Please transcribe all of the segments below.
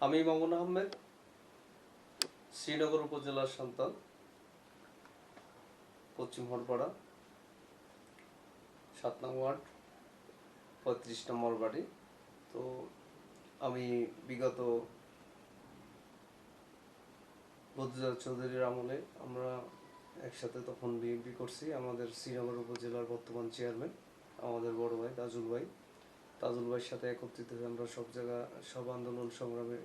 আমি মামুন আহমেদ, শ্রীনগর উপজেলার সন্তান, পশ্চিম হরপাড়া ৭ নং ওয়ার্ড, ৩৫ নম্বর বাড়ি। তো আমি বিগত বদরুদ্দোজা চৌধুরীর আমলে আমরা একসাথে তখন বিএনপি করছি। আমাদের শ্রীনগর উপজেলার বর্তমান চেয়ারম্যান আমাদের বড় ভাই তাজুল ভাইয়ের সাথে একত্রিত হয়ে আমরা সব আন্দোলন সংগ্রামে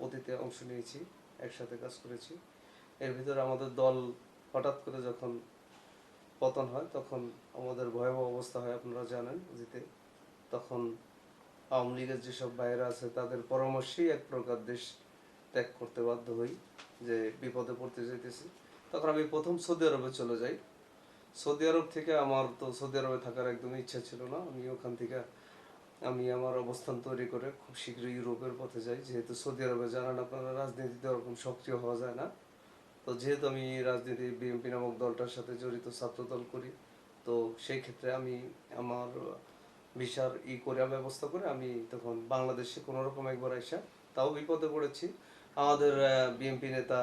অতীতে অংশ নিয়েছি, একসাথে কাজ করেছি। এর ভিতরে আমাদের দল হঠাৎ করে যখন পতন হয় তখন আমাদের ভয়াবহ অবস্থা হয়, আপনারা জানেন অতীতে। তখন আওয়ামী লীগের যেসব ভাইয়েরা আছে তাদের পরামর্শেই এক প্রকার দেশ ত্যাগ করতে বাধ্য হই, যে বিপদে পড়তে যাইতেছি। তখন আমি প্রথম সৌদি আরবে চলে যাই। সৌদি আরব থেকে আমার তো সৌদি আরবে থাকার একদমই ইচ্ছা ছিল না। ওখান থেকে আমার অবস্থান তৈরি করে খুব শীঘ্রই ইউরোপের পথে যাই, যেহেতু সৌদি আরবে জানান আপনারা রাজনীতিতে ওরকম সক্রিয় হওয়া যায় না। তো যেহেতু আমি রাজনীতি বিএনপি নামক দলটার সাথে জড়িত, ছাত্রদল করি, তো সেই ক্ষেত্রে আমি আমার ভিসার করে ব্যবস্থা করে আমি তখন বাংলাদেশে কোনো রকম একবার আইসা, তাও বিপদে পড়েছি। আমাদের বিএনপি নেতা,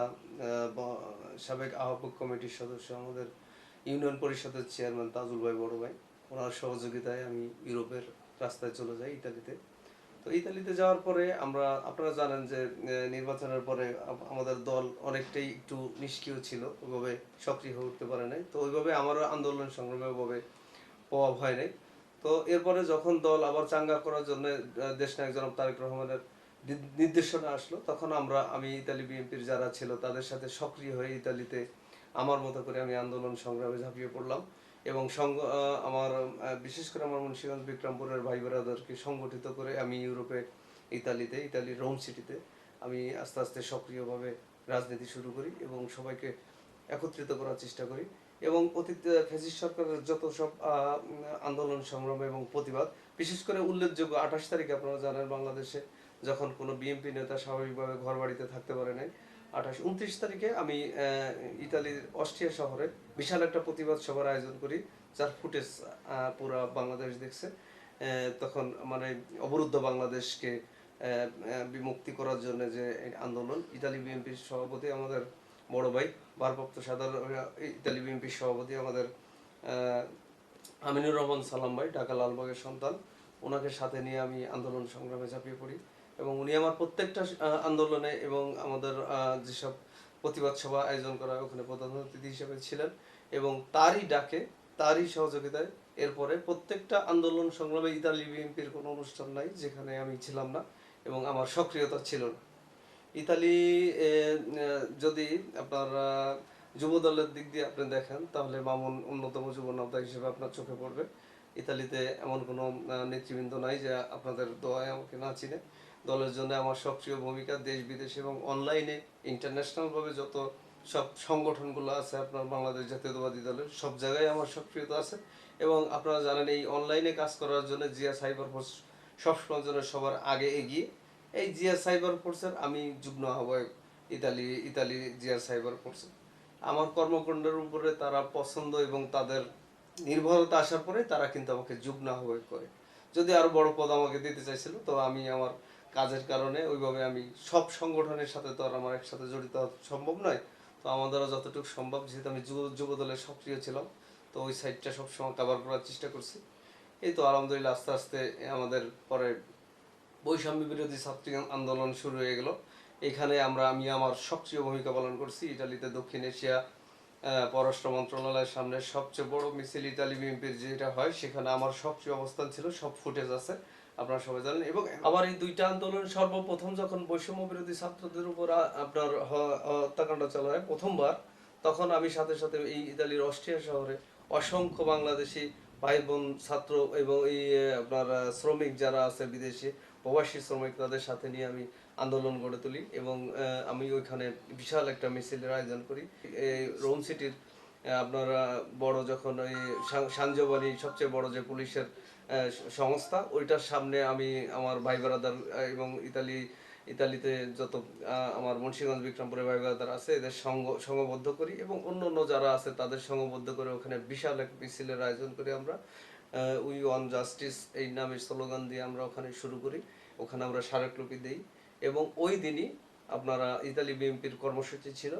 সাবেক আহ্বায়ক কমিটির সদস্য, আমাদের ইউনিয়ন পরিষদের চেয়ারম্যান তাজুল ভাই বড় ভাই, ওনার সহযোগিতায় আমি ইউরোপের রাস্তায় চলে যাই, ইতালিতে। তো ইতালিতে যাওয়ার পরে আপনারা জানেন যে নির্বাচনের পরে আমাদের দল অনেকটাই একটু নিষ্ক্রিয় ছিল, ওইভাবে সক্রিয় হয়ে উঠতে পারে নাই। তো ওইভাবে আমারও আন্দোলন সংগ্রামে ওইভাবে প্রভাব হয় নাই। তো এরপরে যখন দল আবার চাঙ্গা করার জন্য দেশনায়ক জনাব তারেক রহমানের নির্দেশনা আসলো, তখন আমি ইতালি বিএনপির যারা ছিল তাদের সাথে সক্রিয় হয়ে ইতালিতে আমার মতো করে আমি আন্দোলন সংগ্রামে ঝাঁপিয়ে পড়লাম। এবং বিশেষ করে আমার মুন্সিগঞ্জ বিক্রমপুরের ভাই বোনেদেরকে সংগঠিত করে আমি ইতালির রোম সিটিতে আমি আস্তে আস্তে সক্রিয়ভাবে রাজনীতি শুরু করি এবং সবাইকে একত্রিত করার চেষ্টা করি। এবং অতীতে ফ্যাসিস্ট সরকারের যত সব আন্দোলন সংগ্রাম এবং প্রতিবাদ, বিশেষ করে উল্লেখযোগ্য ২৮ তারিখে আপনারা জানেন বাংলাদেশে যখন কোনো বিএনপি নেতা স্বাভাবিকভাবে ঘর বাড়িতে থাকতে পারে নাই, ২৯ তারিখে আমি ইতালির অস্ট্রিয়া শহরে বিশাল একটা প্রতিবাদ সভার আয়োজন করি, যার ফুটেজ পুরা বাংলাদেশ দেখছে। তখন মানে অবরুদ্ধ বাংলাদেশকে বিমুক্তি করার জন্য যে আন্দোলন, ইতালি বিএনপির সভাপতি আমাদের বড় ভাই, ভারপ্রাপ্ত সাধারণ ইতালি বিএনপির সভাপতি আমাদের আমিনুর রহমান সালাম ভাই, ঢাকা লালবাগের সন্তান, ওনাকে সাথে নিয়ে আমি আন্দোলন সংগ্রামে ঝাঁপিয়ে পড়ি। এবং উনি আমার প্রত্যেকটা আন্দোলনে এবং আমাদের যেসব প্রতিবাদ সভা আয়োজন করা হয় ওখানে প্রধান অতিথি হিসেবে ছিলেন। এবং তারই ডাকে, তারই সহযোগিতায় এরপরে প্রত্যেকটা আন্দোলন সংগ্রামে ইতালি বিএনপির কোনো অনুষ্ঠান নাই যেখানে আমি ছিলাম না এবং আমার সক্রিয়তা ছিল না। ইতালি যদি আপনার যুব দলের দিক দিয়ে আপনি দেখেন, তাহলে মামুন অন্যতম যুব নেতা হিসেবে আপনার চোখে পড়বে। ইতালিতে এমন কোনো নেতৃবৃন্দ নাই যে আপনাদের দোয়ায় আমাকে না চিনে। দলের জন্য আমার সক্রিয় ভূমিকা দেশ বিদেশ এবং অনলাইনে ইন্টারন্যাশনালভাবে যত সব সংগঠনগুলো আছে আপনার বাংলাদেশ জাতীয়তাবাদী দলের সব জায়গায় আমার সক্রিয়তা আছে। এবং আপনারা জানেন এই অনলাইনে কাজ করার জন্য জিয়া সাইবার ফোর্স সবসময় জন্য সবার আগে এগিয়ে। এই জিয়া সাইবার ফোর্সের আমি যুগ্ম আহ্বায়ক ইতালি জিয়া সাইবার ফোর্সের। আমার কর্মকাণ্ডের উপরে তারা পছন্দ এবং তাদের নির্ভরতা আসার পরে তারা কিন্তু আমাকে যুগ্ম আহ্বায়ক করে। যদি আরো বড় পদ আমাকে দিতে চাইছিল, তো আমি আমার কাজের কারণে ওইভাবে আমি সব সংগঠনের সাথে তো আর আমার একসাথে জড়িত হওয়া সম্ভব নয়। তো আমার দ্বারা যতটুকু সম্ভব, যেহেতু আমি যুব দলে সক্রিয় ছিলাম, তো ওই সাইডটা সবসময় কভার করার চেষ্টা করছি। এই তো আলহামদুলিল্লাহ আস্তে আস্তে আমাদের পরে বৈষম্য বিরোধী ছাত্রী আন্দোলন শুরু হয়ে গেল। এখানে আমি আমার সক্রিয় ভূমিকা পালন করছি। ইটালিতে দক্ষিণ এশিয়া পররাষ্ট্র মন্ত্রণালয়ের সামনে সবচেয়ে বড় মিছিল ইতালি বিএনপির যেটা হয়, সেখানে আমার সক্রিয় অবস্থান ছিল, সব ফুটেজ আছে, আপনারা সবাই জানেন। এবং আবার এই দুইটা আন্দোলন সর্বপ্রথম যখন বৈষম্য বিরোধী ছাত্রদের উপর আপনার হত্যাকাণ্ড চালা হয় প্রথমবার, তখন আমি সাথে সাথে এই ইতালির অস্ট্রিয়া শহরে অসংখ্য বাংলাদেশি ভাই বোন ছাত্র এবং এই আপনার শ্রমিক যারা আছে বিদেশে প্রবাসী শ্রমিক, তাদের সাথে নিয়ে আমি আন্দোলন গড়ে তুলি এবং আমি ওইখানে বিশাল একটা মিছিলের আয়োজন করি। এই রোম সিটির আপনার বড় যখন ওই সানজোবানি সবচেয়ে বড় যে পুলিশের সংস্থা, ওইটার সামনে আমি আমার ভাই ব্রাদার এবং ইতালিতে যত আমার মুন্সিগঞ্জ বিক্রমপুরে ভাই ব্রাদার আছে এদের সংঘবদ্ধ করি এবং অন্য অন্য যারা আছে তাদের সংঘবদ্ধ করে ওখানে বিশাল এক মিছিলের আয়োজন করি আমরা। উই ওয়ান জাস্টিস এই নামের স্লোগান দিয়ে আমরা ওখানে শুরু করি। ওখানে আমরা স্মারকলিপি দিই এবং ওই দিনই আপনারা ইতালি বিএনপির কর্মসূচি ছিল,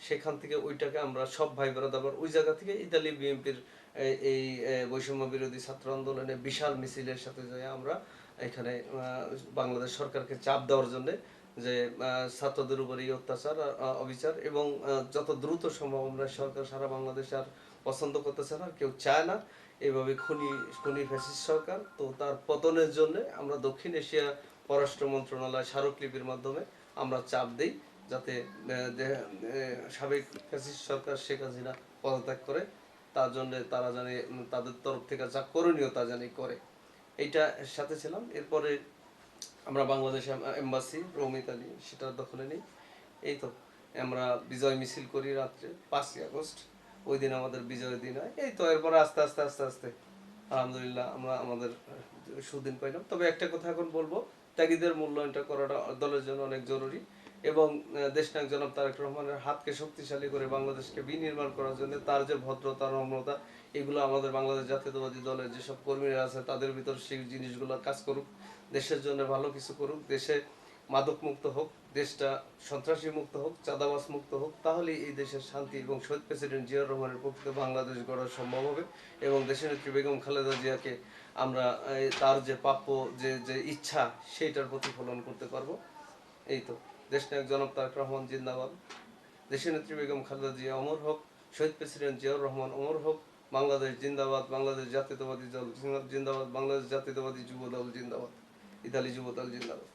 সেখান থেকে ওইটাকে আমরা সব ভাই ব্রাদার ওই জায়গা থেকে ইতালি বিএনপির এই বৈষম্য বিরোধী ছাত্র আন্দোলনে বিশাল মিছিলের সাথে যাই আমরা এখানে বাংলাদেশ সরকারকে চাপ দেওয়ার জন্য যে ছাত্রদের উপর এই অত্যাচার অবিচার এবং যত দ্রুত সম্ভব আমরা সরকার সারা বাংলাদেশ আর পছন্দ করতেছে না, কেউ চায় না এইভাবে খুনি ফ্যাসিস্ট সরকার। তো তার পতনের জন্য আমরা দক্ষিণ এশিয়া পররাষ্ট্র মন্ত্রণালয় স্মারকলিপির মাধ্যমে আমরা চাপ দিই যাতে সাবেক ফ্যাসিস্ট সরকার শেখ হাসিনা পদত্যাগ করে, তার জন্য তারা জানে তাদের তরফ থেকে যা করণীয় তা জানি করে। এইটা সাথে ছিলাম। এরপরে আমরা বাংলাদেশ এম্বাসি রোম ইতালি সেটার দখলে নিই। এই তো আমরা বিজয় মিছিল করি রাত্রে 5ই আগস্ট, ওই দিন আমাদের বিজয়ের দিন হয়। এই তো এরপরে আস্তে আস্তে আস্তে আস্তে আলহামদুলিল্লাহ আমরা আমাদের সুদিন পাইলাম। তবে একটা কথা এখন বলবো, ত্যাগীদের মূল্যায়নটা করাটা দলের জন্য অনেক জরুরি এবং দেশনায়ক জনাব তারেক রহমানের হাতকে শক্তিশালী করে বাংলাদেশকে বিনির্মাণ করার জন্য তার যে ভদ্রতা নম্রতা এগুলো আমাদের বাংলাদেশ জাতীয়তাবাদী দলের যেসব কর্মীরা আছে তাদের ভিতর সেই জিনিসগুলো কাজ করুক, দেশের জন্য ভালো কিছু করুক, দেশে মাদক মুক্ত হোক, দেশটা সন্ত্রাসী মুক্ত হোক, চাঁদাবাজ মুক্ত হোক, তাহলেই এই দেশের শান্তি এবং শহীদ প্রেসিডেন্ট জিয়াউর রহমানের প্রকৃত বাংলাদেশ গড়া সম্ভব হবে এবং দেশনেত্রী বেগম খালেদা জিয়াকে আমরা তার যে প্রাপ্য যে যে ইচ্ছা সেইটার প্রতিফলন করতে পারবো। এই তো দেশনায়ক জনাব তারেক রহমান জিন্দাবাদ, দেশনেত্রী বেগম খালেদা জিয়া অমর হোক, শহীদ প্রেসিডেন্ট জিয়াউর রহমান অমর হোক, বাংলাদেশ জিন্দাবাদ, বাংলাদেশ জাতীয়তাবাদী দল জিন্দাবাদ, বাংলাদেশ জাতীয়তাবাদী যুব দল জিন্দাবাদ, ইতালি যুব দল জিন্দাবাদ।